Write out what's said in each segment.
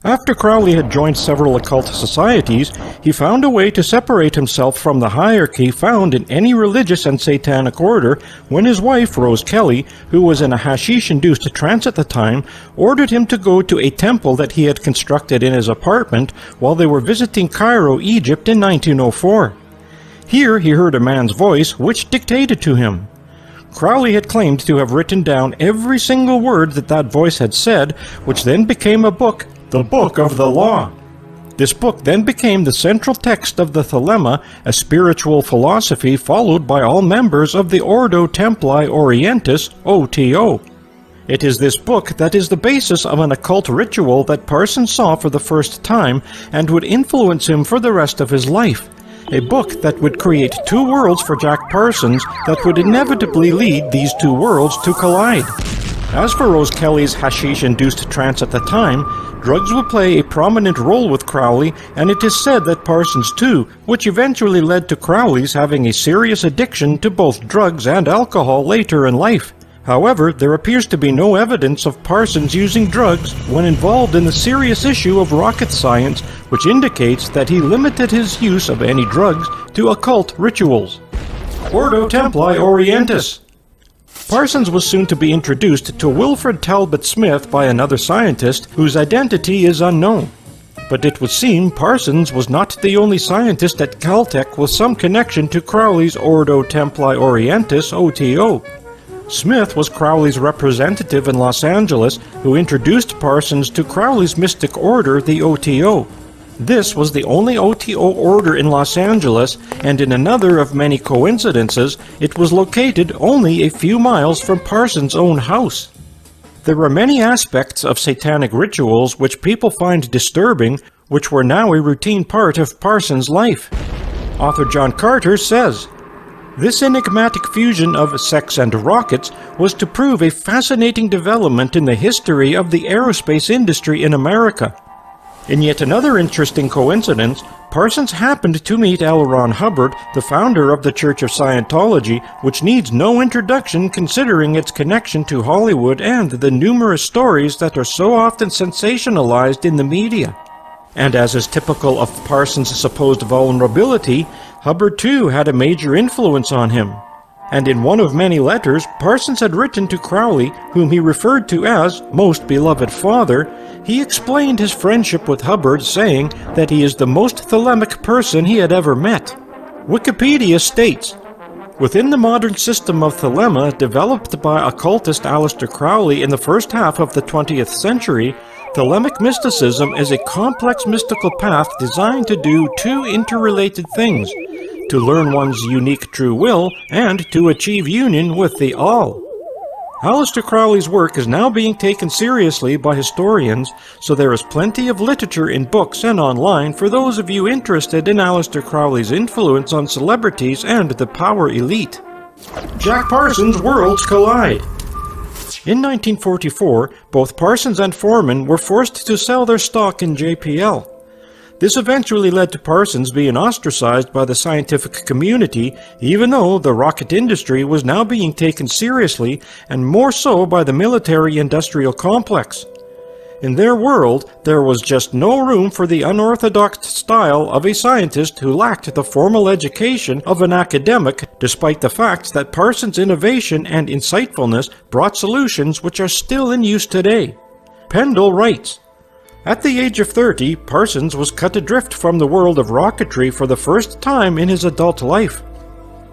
After Crowley had joined several occult societies, he found a way to separate himself from the hierarchy found in any religious and satanic order when his wife, Rose Kelly, who was in a hashish-induced trance at the time, ordered him to go to a temple that he had constructed in his apartment while they were visiting Cairo, Egypt in 1904. Here he heard a man's voice which dictated to him. Crowley had claimed to have written down every single word that voice had said, which then became a book, the Book of the Law. This book then became the central text of the Thelema, a spiritual philosophy followed by all members of the Ordo Templi Orientis, OTO. It is this book that is the basis of an occult ritual that Parsons saw for the first time and would influence him for the rest of his life. A book that would create two worlds for Jack Parsons that would inevitably lead these two worlds to collide. As for Rose Kelly's hashish-induced trance at the time, drugs would play a prominent role with Crowley, and it is said that Parsons too, which eventually led to Crowley's having a serious addiction to both drugs and alcohol later in life. However, there appears to be no evidence of Parsons using drugs when involved in the serious issue of rocket science, which indicates that he limited his use of any drugs to occult rituals. Ordo Templi Orientis. Parsons was soon to be introduced to Wilfred Talbot Smith by another scientist whose identity is unknown. But it would seem Parsons was not the only scientist at Caltech with some connection to Crowley's Ordo Templi Orientis, OTO. Smith was Crowley's representative in Los Angeles who introduced Parsons to Crowley's mystic order, the OTO. This was the only OTO order in Los Angeles, and in another of many coincidences, it was located only a few miles from Parsons' own house. There are many aspects of satanic rituals which people find disturbing, which were now a routine part of Parsons' life. Author John Carter says, "This enigmatic fusion of sex and rockets was to prove a fascinating development in the history of the aerospace industry in America. In yet another interesting coincidence, Parsons happened to meet L. Ron Hubbard, the founder of the Church of Scientology, which needs no introduction considering its connection to Hollywood and the numerous stories that are so often sensationalized in the media. And as is typical of Parsons' supposed vulnerability, Hubbard too had a major influence on him. And in one of many letters Parsons had written to Crowley, whom he referred to as Most Beloved Father, he explained his friendship with Hubbard, saying that he is the most thelemic person he had ever met. Wikipedia states, "Within the modern system of thelema developed by occultist Aleister Crowley in the first half of the 20th century, thelemic mysticism is a complex mystical path designed to do two interrelated things: to learn one's unique true will, and to achieve union with the All." Aleister Crowley's work is now being taken seriously by historians, so there is plenty of literature in books and online for those of you interested in Aleister Crowley's influence on celebrities and the power elite. Jack Parsons' worlds collide. In 1944, both Parsons and Foreman were forced to sell their stock in JPL. This eventually led to Parsons being ostracized by the scientific community, even though the rocket industry was now being taken seriously, and more so by the military-industrial complex. In their world, there was just no room for the unorthodox style of a scientist who lacked the formal education of an academic, despite the fact that Parsons' innovation and insightfulness brought solutions which are still in use today. Pendle writes, "At the age of 30, Parsons was cut adrift from the world of rocketry for the first time in his adult life.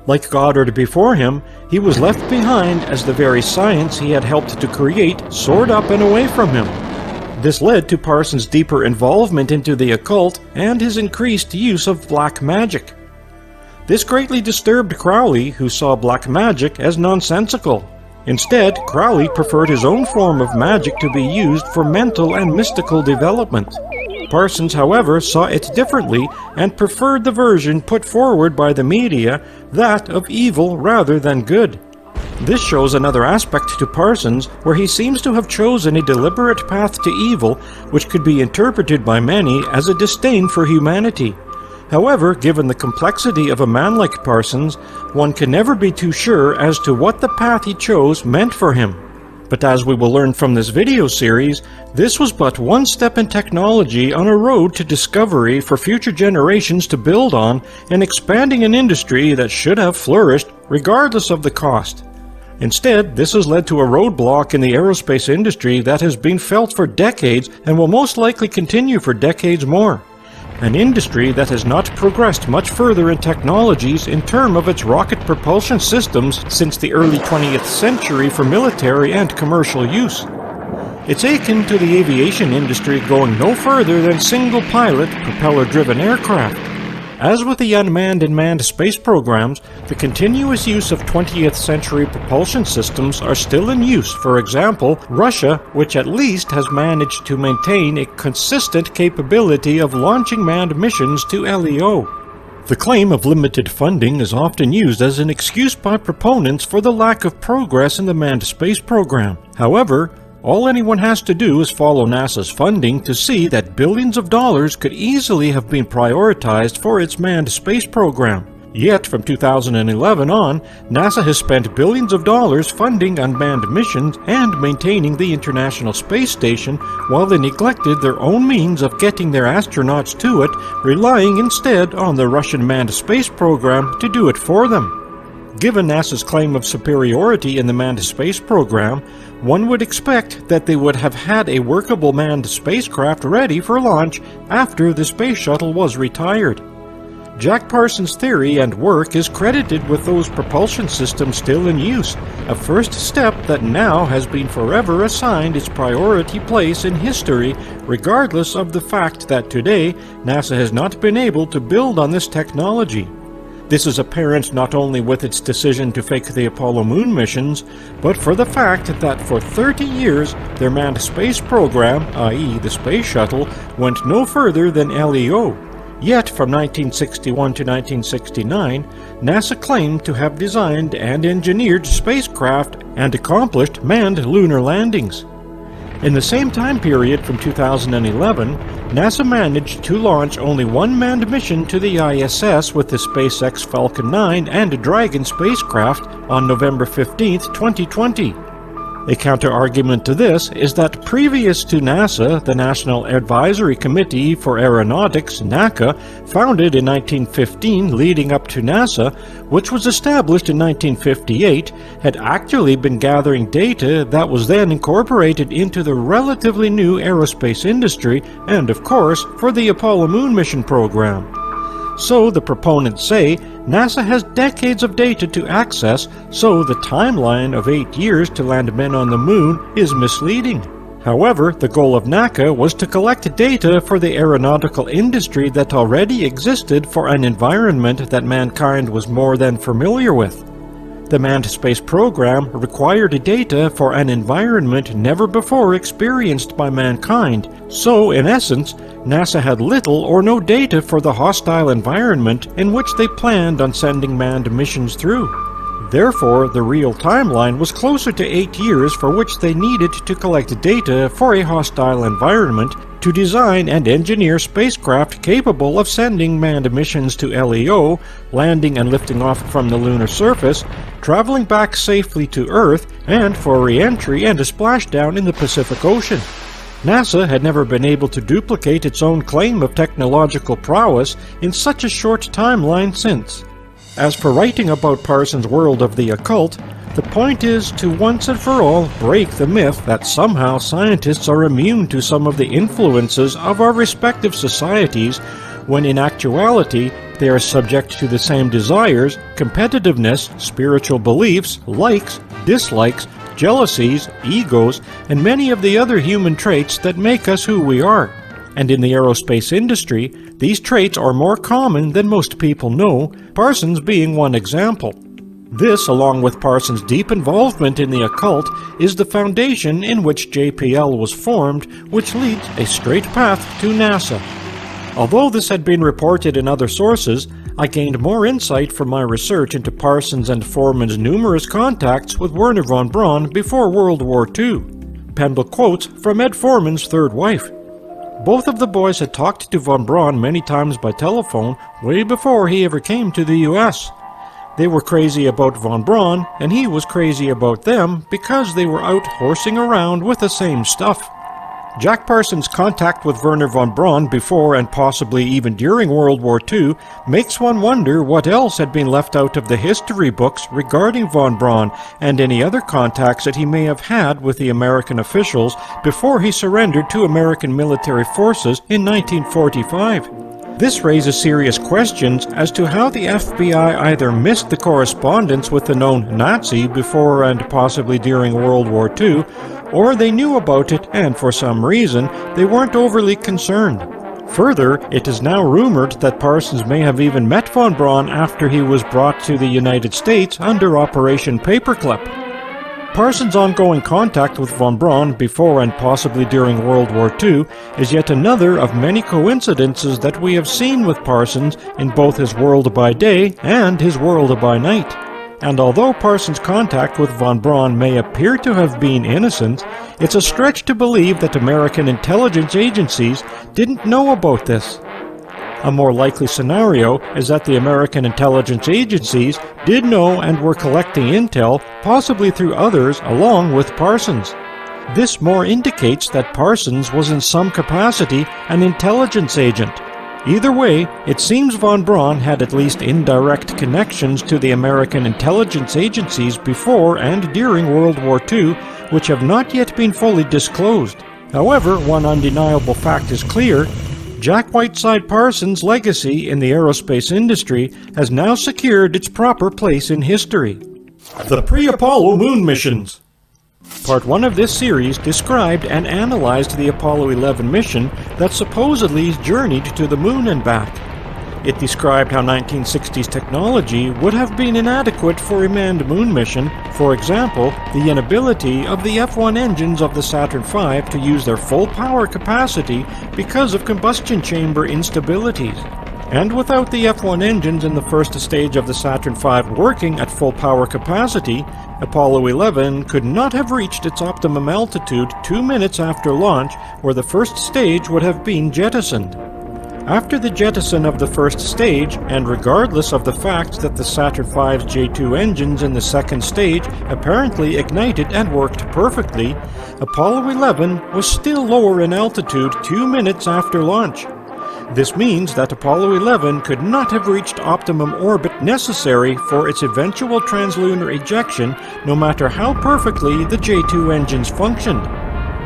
Like Goddard before him, he was left behind as the very science he had helped to create soared up and away from him. This led to Parsons' deeper involvement into the occult and his increased use of black magic. This greatly disturbed Crowley, who saw black magic as nonsensical. Instead, Crowley preferred his own form of magic to be used for mental and mystical development. Parsons, however, saw it differently and preferred the version put forward by the media, that of evil rather than good. This shows another aspect to Parsons, where he seems to have chosen a deliberate path to evil, which could be interpreted by many as a disdain for humanity. However, given the complexity of a man like Parsons, one can never be too sure as to what the path he chose meant for him. But as we will learn from this video series, this was but one step in technology on a road to discovery for future generations to build on and expanding an industry that should have flourished regardless of the cost. Instead, this has led to a roadblock in the aerospace industry that has been felt for decades and will most likely continue for decades more. An industry that has not progressed much further in technologies in terms of its rocket propulsion systems since the early 20th century for military and commercial use. It's akin to the aviation industry going no further than single-pilot, propeller-driven aircraft. As with the unmanned and manned space programs, the continuous use of 20th century propulsion systems are still in use. For example, Russia, which at least has managed to maintain a consistent capability of launching manned missions to LEO. The claim of limited funding is often used as an excuse by proponents for the lack of progress in the manned space program. However, all anyone has to do is follow NASA's funding to see that billions of dollars could easily have been prioritized for its manned space program. Yet, from 2011 on, NASA has spent billions of dollars funding unmanned missions and maintaining the International Space Station while they neglected their own means of getting their astronauts to it, relying instead on the Russian manned space program to do it for them. Given NASA's claim of superiority in the manned space program, one would expect that they would have had a workable manned spacecraft ready for launch after the Space Shuttle was retired. Jack Parsons' theory and work is credited with those propulsion systems still in use, a first step that now has been forever assigned its priority place in history, regardless of the fact that today NASA has not been able to build on this technology. This is apparent not only with its decision to fake the Apollo moon missions, but for the fact that for 30 years their manned space program, i.e. the Space Shuttle, went no further than LEO. Yet from 1961 to 1969, NASA claimed to have designed and engineered spacecraft and accomplished manned lunar landings. In the same time period from 2011, NASA managed to launch only one manned mission to the ISS with the SpaceX Falcon 9 and Dragon spacecraft on November 15, 2020. A counter-argument to this is that previous to NASA, the National Advisory Committee for Aeronautics, NACA, founded in 1915 leading up to NASA, which was established in 1958, had actually been gathering data that was then incorporated into the relatively new aerospace industry and, of course, for the Apollo moon mission program. So the proponents say NASA has decades of data to access, so the timeline of 8 years to land men on the moon is misleading. However, the goal of NACA was to collect data for the aeronautical industry that already existed for an environment that mankind was more than familiar with. The manned space program required data for an environment never before experienced by mankind, so in essence, NASA had little or no data for the hostile environment in which they planned on sending manned missions through. Therefore, the real timeline was closer to 8 years for which they needed to collect data for a hostile environment to design and engineer spacecraft capable of sending manned missions to LEO, landing and lifting off from the lunar surface, traveling back safely to Earth, and for re-entry and a splashdown in the Pacific Ocean. NASA had never been able to duplicate its own claim of technological prowess in such a short timeline since. As for writing about Parsons' world of the occult, the point is to once and for all break the myth that somehow scientists are immune to some of the influences of our respective societies, when in actuality they are subject to the same desires, competitiveness, spiritual beliefs, likes, dislikes, jealousies, egos, and many of the other human traits that make us who we are. And in the aerospace industry, these traits are more common than most people know, Parsons being one example. This, along with Parsons' deep involvement in the occult, is the foundation in which JPL was formed, which leads a straight path to NASA. Although this had been reported in other sources, I gained more insight from my research into Parsons and Foreman's numerous contacts with Wernher von Braun before World War II. Pendle quotes from Ed Foreman's third wife. Both of the boys had talked to von Braun many times by telephone way before he ever came to the US. They were crazy about von Braun, and he was crazy about them because they were out horsing around with the same stuff. Jack Parsons' contact with Wernher von Braun before and possibly even during World War II makes one wonder what else had been left out of the history books regarding von Braun and any other contacts that he may have had with the American officials before he surrendered to American military forces in 1945. This raises serious questions as to how the FBI either missed the correspondence with the known Nazi before and possibly during World War II, or they knew about it and for some reason they weren't overly concerned. Further, it is now rumored that Parsons may have even met von Braun after he was brought to the United States under Operation Paperclip. Parsons' ongoing contact with von Braun before and possibly during World War II is yet another of many coincidences that we have seen with Parsons in both his world by day and his world by night. And although Parsons' contact with von Braun may appear to have been innocent, it's a stretch to believe that American intelligence agencies didn't know about this. A more likely scenario is that the American intelligence agencies did know and were collecting intel, possibly through others, along with Parsons. This more indicates that Parsons was in some capacity an intelligence agent. Either way, it seems von Braun had at least indirect connections to the American intelligence agencies before and during World War II, which have not yet been fully disclosed. However, one undeniable fact is clear. Jack Whiteside Parsons' legacy in the aerospace industry has now secured its proper place in history. The pre-Apollo moon missions. Part 1 of this series described and analyzed the Apollo 11 mission that supposedly journeyed to the moon and back. It described how 1960s technology would have been inadequate for a manned moon mission, for example, the inability of the F-1 engines of the Saturn V to use their full power capacity because of combustion chamber instabilities. And without the F-1 engines in the first stage of the Saturn V working at full power capacity, Apollo 11 could not have reached its optimum altitude 2 minutes after launch, where the first stage would have been jettisoned. After the jettison of the first stage, and regardless of the fact that the Saturn V's J2 engines in the second stage apparently ignited and worked perfectly, Apollo 11 was still lower in altitude 2 minutes after launch. This means that Apollo 11 could not have reached optimum orbit necessary for its eventual translunar ejection, no matter how perfectly the J2 engines functioned.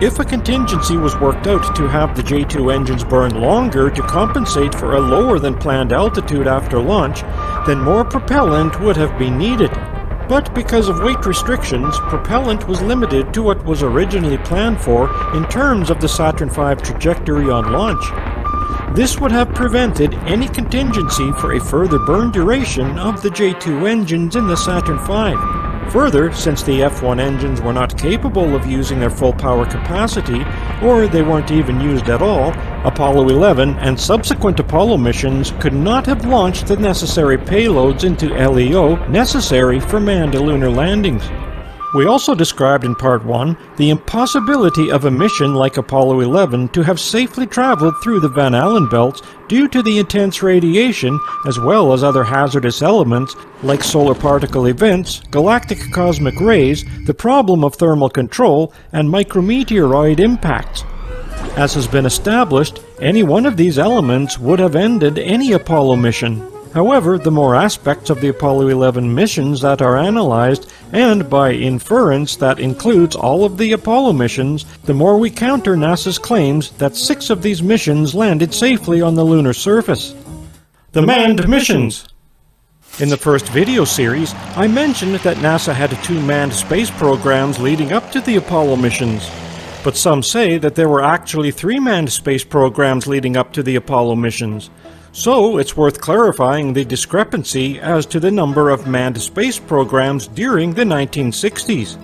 If a contingency was worked out to have the J2 engines burn longer to compensate for a lower than planned altitude after launch, then more propellant would have been needed. But because of weight restrictions, propellant was limited to what was originally planned for in terms of the Saturn V trajectory on launch. This would have prevented any contingency for a further burn duration of the J2 engines in the Saturn V. Further, since the F-1 engines were not capable of using their full power capacity, or they weren't even used at all, Apollo 11 and subsequent Apollo missions could not have launched the necessary payloads into LEO necessary for manned lunar landings. We also described in Part 1 the impossibility of a mission like Apollo 11 to have safely traveled through the Van Allen belts due to the intense radiation as well as other hazardous elements like solar particle events, galactic cosmic rays, the problem of thermal control, and micrometeoroid impacts. As has been established, any one of these elements would have ended any Apollo mission. However, the more aspects of the Apollo 11 missions that are analyzed, and by inference that includes all of the Apollo missions, the more we counter NASA's claims that 6 of these missions landed safely on the lunar surface. The manned missions. In the first video series, I mentioned that NASA had 2 manned space programs leading up to the Apollo missions. But some say that there were actually 3 manned space programs leading up to the Apollo missions. So it's worth clarifying the discrepancy as to the number of manned space programs during the 1960s.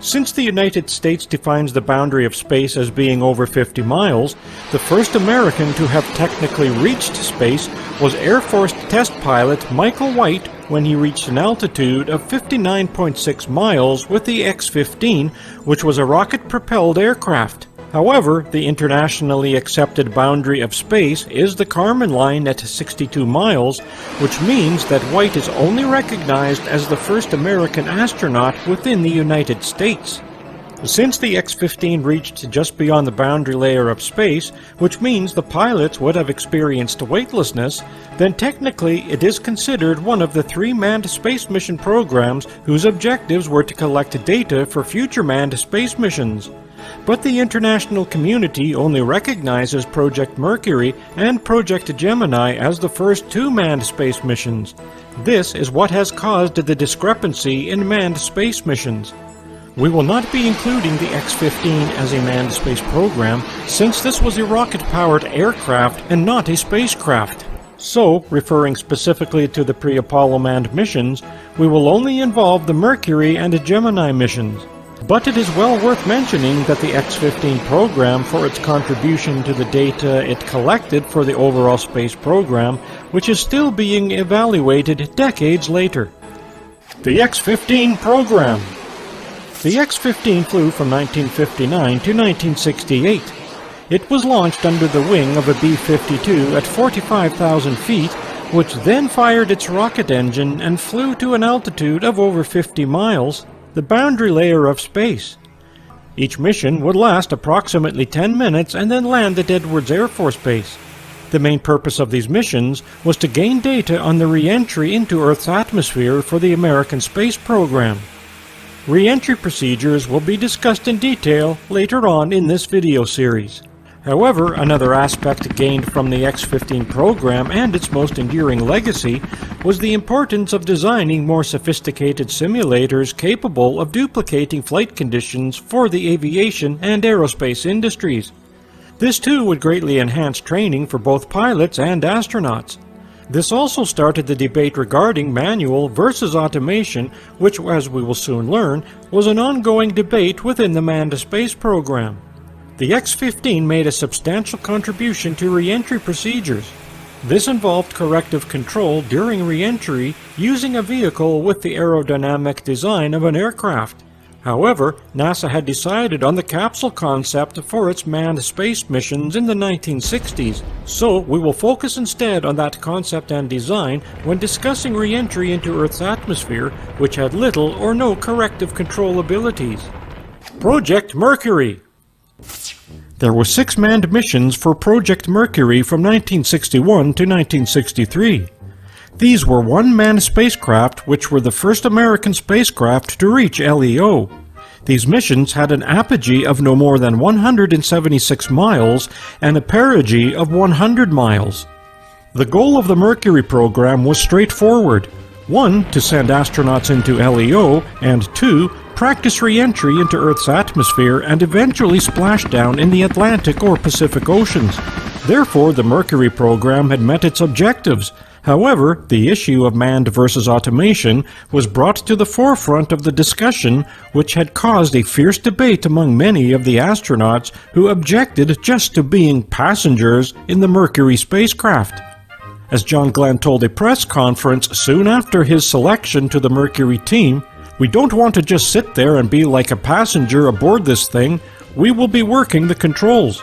Since the United States defines the boundary of space as being over 50 miles, the first American to have technically reached space was Air Force test pilot Michael White when he reached an altitude of 59.6 miles with the X-15, which was a rocket-propelled aircraft. However, the internationally accepted boundary of space is the Kármán line at 62 miles, which means that White is only recognized as the first American astronaut within the United States. Since the X-15 reached just beyond the boundary layer of space, which means the pilots would have experienced weightlessness, then technically it is considered one of the 3 manned space mission programs whose objectives were to collect data for future manned space missions. But the international community only recognizes Project Mercury and Project Gemini as the first 2 manned space missions. This is what has caused the discrepancy in manned space missions. We will not be including the X-15 as a manned space program, since this was a rocket-powered aircraft and not a spacecraft. So, referring specifically to the pre-Apollo manned missions, we will only involve the Mercury and Gemini missions. But it is well worth mentioning that the X-15 program, for its contribution to the data it collected for the overall space program, which is still being evaluated decades later. The X-15 program. The X-15 flew from 1959 to 1968. It was launched under the wing of a B-52 at 45,000 feet, which then fired its rocket engine and flew to an altitude of over 50 miles, the boundary layer of space. Each mission would last approximately 10 minutes and then land at Edwards Air Force Base. The main purpose of these missions was to gain data on the re-entry into Earth's atmosphere for the American space program. Re-entry procedures will be discussed in detail later on in this video series. However, another aspect gained from the X-15 program and its most enduring legacy was the importance of designing more sophisticated simulators capable of duplicating flight conditions for the aviation and aerospace industries. This too would greatly enhance training for both pilots and astronauts. This also started the debate regarding manual versus automation, which, as we will soon learn, was an ongoing debate within the manned space program. The X-15 made a substantial contribution to re-entry procedures. This involved corrective control during re-entry using a vehicle with the aerodynamic design of an aircraft. However, NASA had decided on the capsule concept for its manned space missions in the 1960s, so we will focus instead on that concept and design when discussing re-entry into Earth's atmosphere, which had little or no corrective control abilities. Project Mercury. There were 6 manned missions for Project Mercury from 1961 to 1963. These were 1 manned spacecraft, which were the first American spacecraft to reach LEO. These missions had an apogee of no more than 176 miles and a perigee of 100 miles. The goal of the Mercury program was straightforward. 1. To send astronauts into LEO, and 2. Practice re-entry into Earth's atmosphere and eventually splashdown in the Atlantic or Pacific Oceans. Therefore, the Mercury program had met its objectives. However, the issue of manned versus automation was brought to the forefront of the discussion, which had caused a fierce debate among many of the astronauts who objected just to being passengers in the Mercury spacecraft. As John Glenn told a press conference soon after his selection to the Mercury team, "We don't want to just sit there and be like a passenger aboard this thing. We will be working the controls."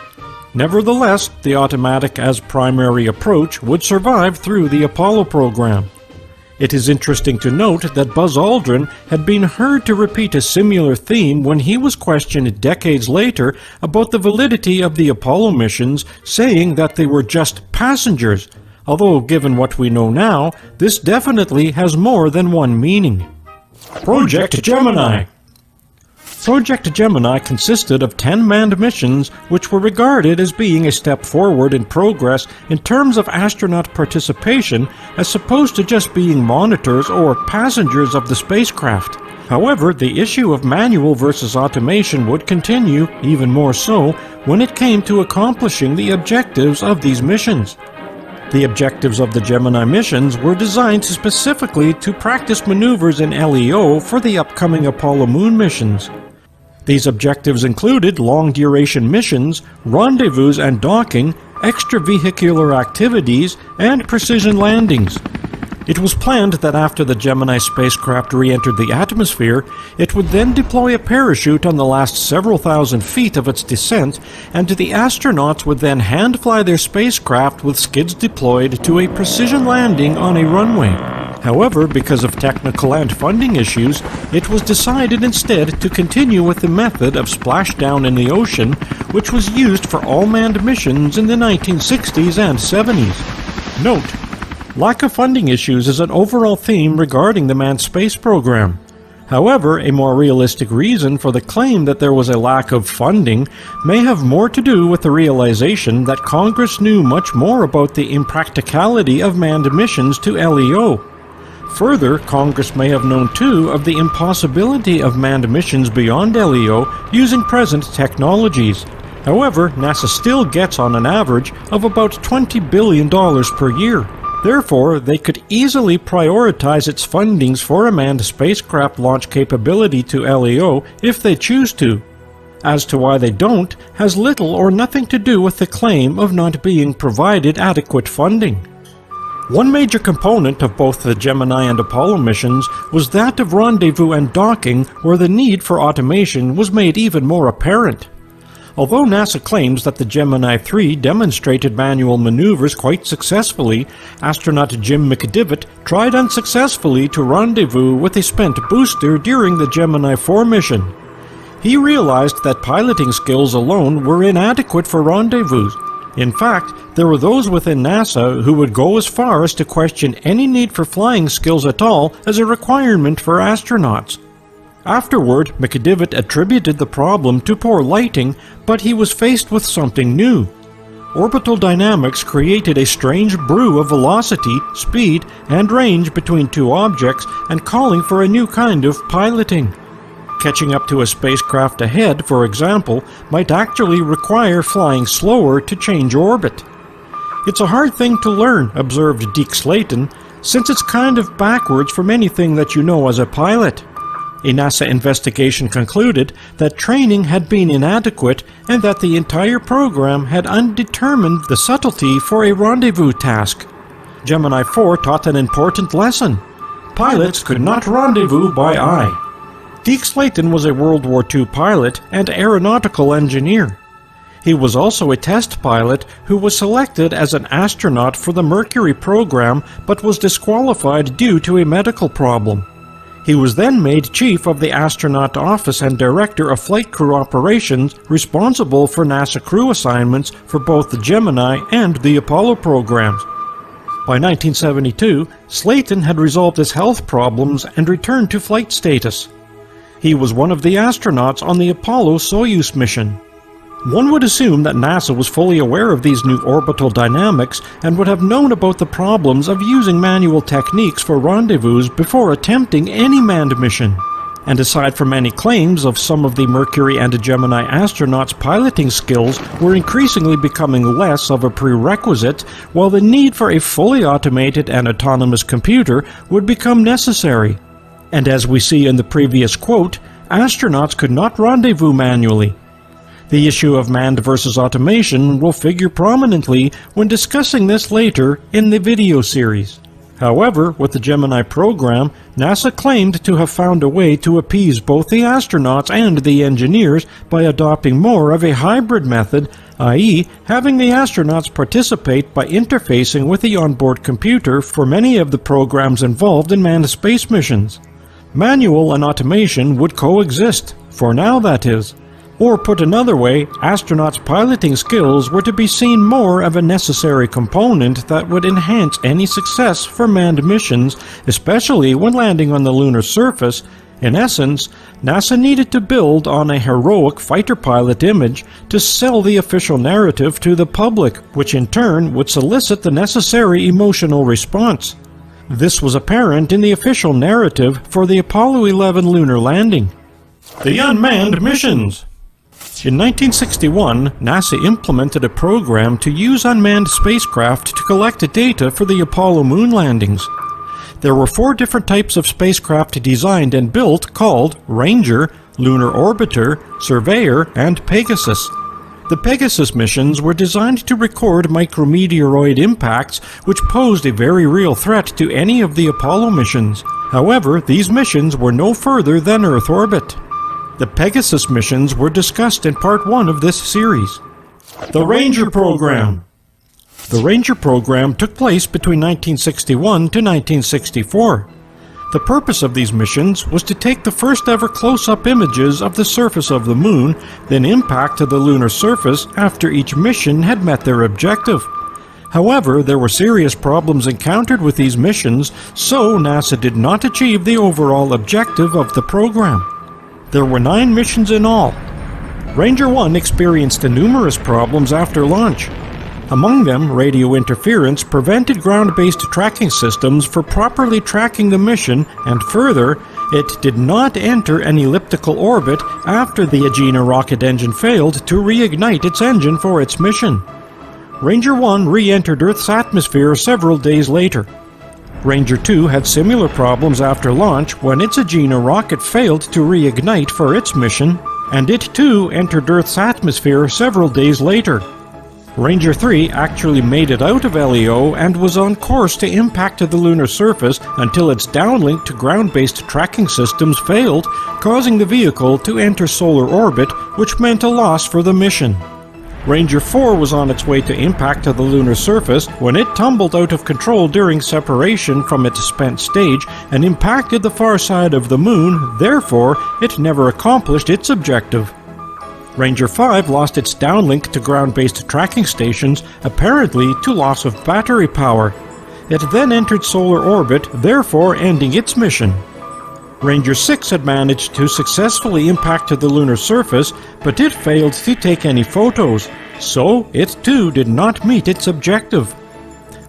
Nevertheless, the automatic as primary approach would survive through the Apollo program. It is interesting to note that Buzz Aldrin had been heard to repeat a similar theme when he was questioned decades later about the validity of the Apollo missions, saying that they were just passengers, although given what we know now, this definitely has more than one meaning. Project Gemini. Project Gemini consisted of 10 manned missions which were regarded as being a step forward in progress in terms of astronaut participation as opposed to just being monitors or passengers of the spacecraft. However, the issue of manual versus automation would continue, even more so, when it came to accomplishing the objectives of these missions. The objectives of the Gemini missions were designed specifically to practice maneuvers in LEO for the upcoming Apollo moon missions. These objectives included long-duration missions, rendezvous and docking, extravehicular activities, and precision landings. It was planned that after the Gemini spacecraft re-entered the atmosphere, it would then deploy a parachute on the last several thousand feet of its descent, and the astronauts would then hand-fly their spacecraft with skids deployed to a precision landing on a runway. However, because of technical and funding issues, it was decided instead to continue with the method of splashdown in the ocean, which was used for all manned missions in the 1960s and 70s. Note: lack of funding issues is an overall theme regarding the manned space program. However, a more realistic reason for the claim that there was a lack of funding may have more to do with the realization that Congress knew much more about the impracticality of manned missions to LEO. Further, Congress may have known too of the impossibility of manned missions beyond LEO using present technologies. However, NASA still gets on an average of about $20 billion per year. Therefore, they could easily prioritize its fundings for a manned spacecraft launch capability to LEO if they choose to. As to why they don't, has little or nothing to do with the claim of not being provided adequate funding. One major component of both the Gemini and Apollo missions was that of rendezvous and docking, where the need for automation was made even more apparent. Although NASA claims that the Gemini 3 demonstrated manual maneuvers quite successfully, astronaut Jim McDivitt tried unsuccessfully to rendezvous with a spent booster during the Gemini 4 mission. He realized that piloting skills alone were inadequate for rendezvous. In fact, there were those within NASA who would go as far as to question any need for flying skills at all as a requirement for astronauts. Afterward, McDivitt attributed the problem to poor lighting, but he was faced with something new. Orbital dynamics created a strange brew of velocity, speed, and range between two objects, and calling for a new kind of piloting. Catching up to a spacecraft ahead, for example, might actually require flying slower to change orbit. It's a hard thing to learn, observed Deke Slayton, since it's kind of backwards from anything that you know as a pilot. A NASA investigation concluded that training had been inadequate and that the entire program had undetermined the subtlety for a rendezvous task. Gemini 4 taught an important lesson. Pilots could not rendezvous by eye. Deke Slayton was a World War II pilot and aeronautical engineer. He was also a test pilot who was selected as an astronaut for the Mercury program but was disqualified due to a medical problem. He was then made chief of the astronaut office and director of flight crew operations, responsible for NASA crew assignments for both the Gemini and the Apollo programs. By 1972, Slayton had resolved his health problems and returned to flight status. He was one of the astronauts on the Apollo-Soyuz mission. One would assume that NASA was fully aware of these new orbital dynamics and would have known about the problems of using manual techniques for rendezvous before attempting any manned mission. And aside from any claims of some of the Mercury and Gemini astronauts' piloting skills were increasingly becoming less of a prerequisite, while the need for a fully automated and autonomous computer would become necessary. And as we see in the previous quote, astronauts could not rendezvous manually. The issue of manned versus automation will figure prominently when discussing this later in the video series. However, with the Gemini program, NASA claimed to have found a way to appease both the astronauts and the engineers by adopting more of a hybrid method, i.e., having the astronauts participate by interfacing with the onboard computer for many of the programs involved in manned space missions. Manual and automation would coexist, for now that is. Or put another way, astronauts' piloting skills were to be seen more of a necessary component that would enhance any success for manned missions, especially when landing on the lunar surface. In essence, NASA needed to build on a heroic fighter pilot image to sell the official narrative to the public, which in turn would solicit the necessary emotional response. This was apparent in the official narrative for the Apollo 11 lunar landing. The unmanned missions. In 1961, NASA implemented a program to use unmanned spacecraft to collect data for the Apollo moon landings. There were 4 different types of spacecraft designed and built called Ranger, Lunar Orbiter, Surveyor, and Pegasus. The Pegasus missions were designed to record micrometeoroid impacts, which posed a very real threat to any of the Apollo missions. However, these missions were no further than Earth orbit. The Pegasus missions were discussed in Part 1 of this series. The Ranger Program. The Ranger Program took place between 1961 to 1964. The purpose of these missions was to take the first ever close-up images of the surface of the Moon, then impact to the lunar surface after each mission had met their objective. However, there were serious problems encountered with these missions, so NASA did not achieve the overall objective of the program. There were 9 missions in all. Ranger 1 experienced numerous problems after launch. Among them, radio interference prevented ground-based tracking systems from properly tracking the mission, and further, it did not enter an elliptical orbit after the Agena rocket engine failed to reignite its engine for its mission. Ranger 1 re-entered Earth's atmosphere several days later. Ranger 2 had similar problems after launch when its Agena rocket failed to reignite for its mission, and it too entered Earth's atmosphere several days later. Ranger 3 actually made it out of LEO and was on course to impact to the lunar surface until its downlink to ground-based tracking systems failed, causing the vehicle to enter solar orbit, which meant a loss for the mission. Ranger 4 was on its way to impact to the lunar surface when it tumbled out of control during separation from its spent stage and impacted the far side of the Moon, therefore it never accomplished its objective. Ranger 5 lost its downlink to ground-based tracking stations, apparently to loss of battery power. It then entered solar orbit, therefore ending its mission. Ranger 6 had managed to successfully impact to the lunar surface, but it failed to take any photos, so it too did not meet its objective.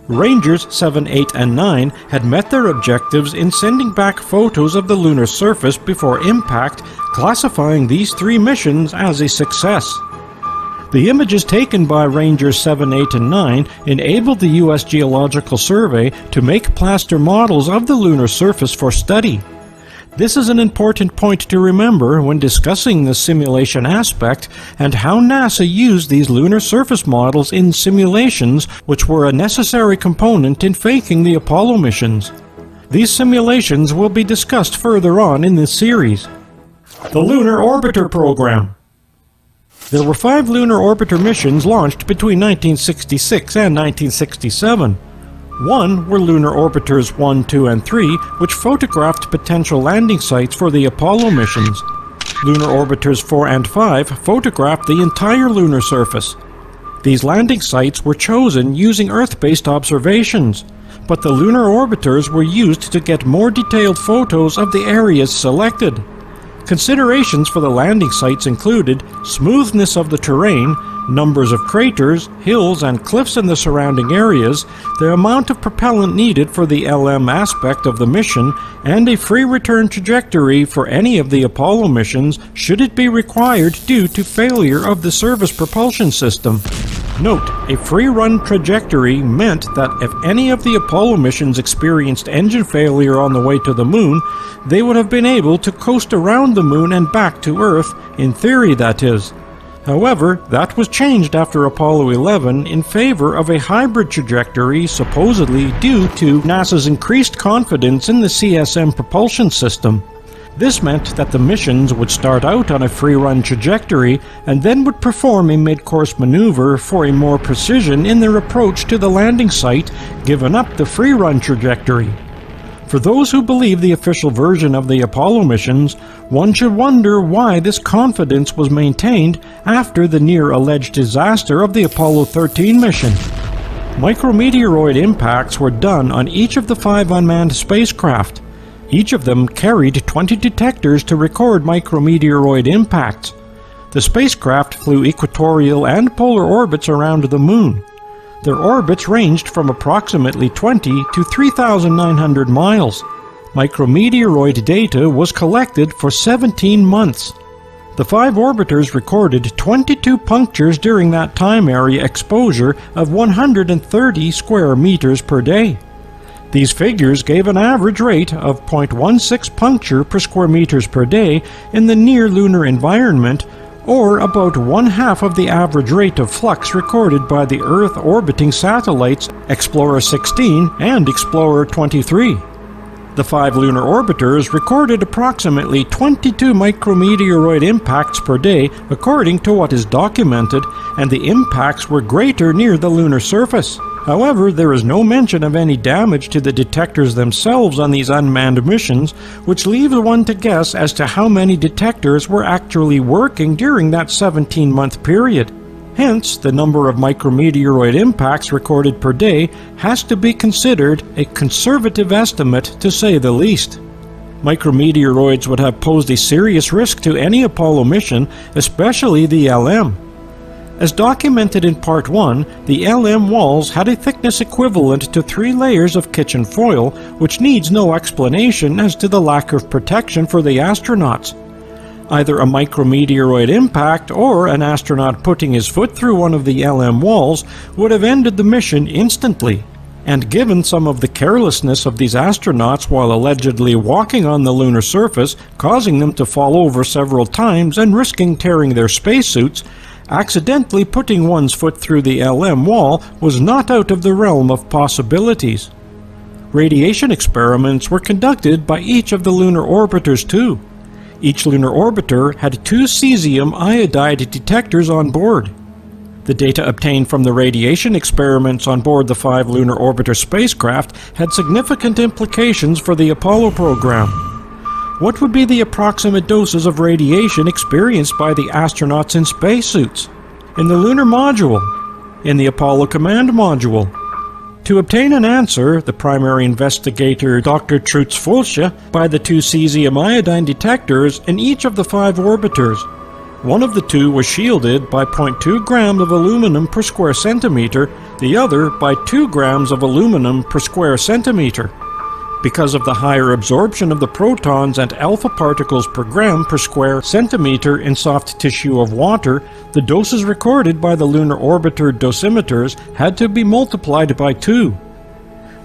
Rangers 7, 8, and 9 had met their objectives in sending back photos of the lunar surface before impact, classifying these 3 missions as a success. The images taken by Rangers 7, 8, and 9 enabled the U.S. Geological Survey to make plaster models of the lunar surface for study. This is an important point to remember when discussing the simulation aspect and how NASA used these lunar surface models in simulations, which were a necessary component in faking the Apollo missions. These simulations will be discussed further on in this series. The Lunar Orbiter Program. There were 5 lunar orbiter missions launched between 1966 and 1967. 1 were Lunar Orbiters 1, 2, and 3, which photographed potential landing sites for the Apollo missions. Lunar Orbiters 4 and 5 photographed the entire lunar surface. These landing sites were chosen using Earth-based observations, but the Lunar Orbiters were used to get more detailed photos of the areas selected. Considerations for the landing sites included smoothness of the terrain, numbers of craters, hills, and cliffs in the surrounding areas, the amount of propellant needed for the LM aspect of the mission, and a free return trajectory for any of the Apollo missions should it be required due to failure of the service propulsion system. Note, a free run trajectory meant that if any of the Apollo missions experienced engine failure on the way to the Moon, they would have been able to coast around the Moon and back to Earth, in theory that is. However, that was changed after Apollo 11 in favor of a hybrid trajectory supposedly due to NASA's increased confidence in the CSM propulsion system. This meant that the missions would start out on a free-run trajectory and then would perform a mid-course maneuver for a more precision in their approach to the landing site, given up the free-run trajectory. For those who believe the official version of the Apollo missions, one should wonder why this confidence was maintained after the near-alleged disaster of the Apollo 13 mission. Micrometeoroid impacts were done on each of the 5 unmanned spacecraft. Each of them carried 20 detectors to record micrometeoroid impacts. The spacecraft flew equatorial and polar orbits around the Moon. Their orbits ranged from approximately 20 to 3,900 miles. Micrometeoroid data was collected for 17 months. The 5 orbiters recorded 22 punctures during that time area exposure of 130 square meters per day. These figures gave an average rate of 0.16 puncture per square meters per day in the near-lunar environment, or about 1/2 of the average rate of flux recorded by the Earth-orbiting satellites Explorer 16 and Explorer 23. The 5 lunar orbiters recorded approximately 22 micrometeoroid impacts per day according to what is documented, and the impacts were greater near the lunar surface. However, there is no mention of any damage to the detectors themselves on these unmanned missions, which leaves one to guess as to how many detectors were actually working during that 17-month period. Hence, the number of micrometeoroid impacts recorded per day has to be considered a conservative estimate, to say the least. Micrometeoroids would have posed a serious risk to any Apollo mission, especially the LM. As documented in Part 1, the LM walls had a thickness equivalent to 3 layers of kitchen foil, which needs no explanation as to the lack of protection for the astronauts. Either a micrometeoroid impact or an astronaut putting his foot through one of the LM walls would have ended the mission instantly. And given some of the carelessness of these astronauts while allegedly walking on the lunar surface, causing them to fall over several times and risking tearing their spacesuits, accidentally putting one's foot through the LM wall was not out of the realm of possibilities. Radiation experiments were conducted by each of the lunar orbiters too. Each lunar orbiter had 2 cesium iodide detectors on board. The data obtained from the radiation experiments on board the 5 lunar orbiter spacecraft had significant implications for the Apollo program. What would be the approximate doses of radiation experienced by the astronauts in spacesuits, in the lunar module, in the Apollo command module? To obtain an answer, the primary investigator, Dr. Trutz Fulsche, by the 2 cesium iodine detectors in each of the 5 orbiters. One of the 2 was shielded by 0.2 grams of aluminum per square centimeter, the other by 2 grams of aluminum per square centimeter. Because of the higher absorption of the protons and alpha particles per gram per square centimeter in soft tissue of water, the doses recorded by the lunar orbiter dosimeters had to be multiplied by 2.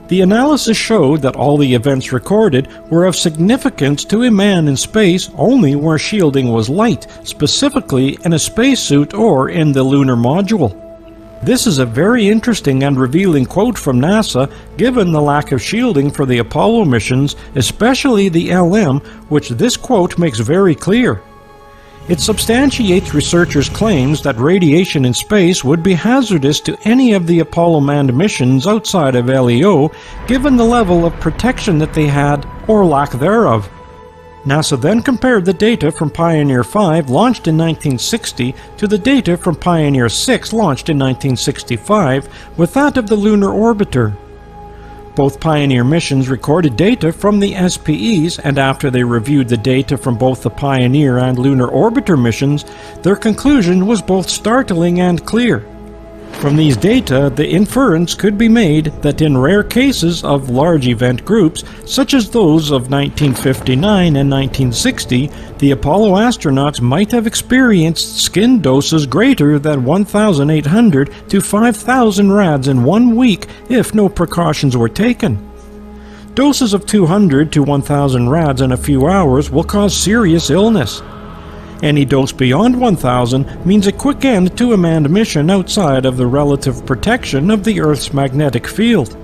The analysis showed that all the events recorded were of significance to a man in space only where shielding was light, specifically in a spacesuit or in the lunar module. This is a very interesting and revealing quote from NASA, given the lack of shielding for the Apollo missions, especially the LM, which this quote makes very clear. It substantiates researchers' claims that radiation in space would be hazardous to any of the Apollo manned missions outside of LEO, given the level of protection that they had, or lack thereof. NASA then compared the data from Pioneer 5, launched in 1960, to the data from Pioneer 6, launched in 1965, with that of the lunar orbiter. Both Pioneer missions recorded data from the SPEs, and after they reviewed the data from both the Pioneer and lunar orbiter missions, their conclusion was both startling and clear. From these data, the inference could be made that in rare cases of large event groups, such as those of 1959 and 1960, the Apollo astronauts might have experienced skin doses greater than 1,800 to 5,000 rads in 1 week if no precautions were taken. Doses of 200 to 1,000 rads in a few hours will cause serious illness. Any dose beyond 1,000 means a quick end to a manned mission outside of the relative protection of the Earth's magnetic field.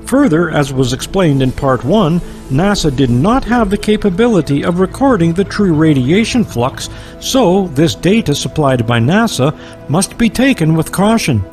Further, as was explained in Part 1, NASA did not have the capability of recording the true radiation flux, so this data supplied by NASA must be taken with caution.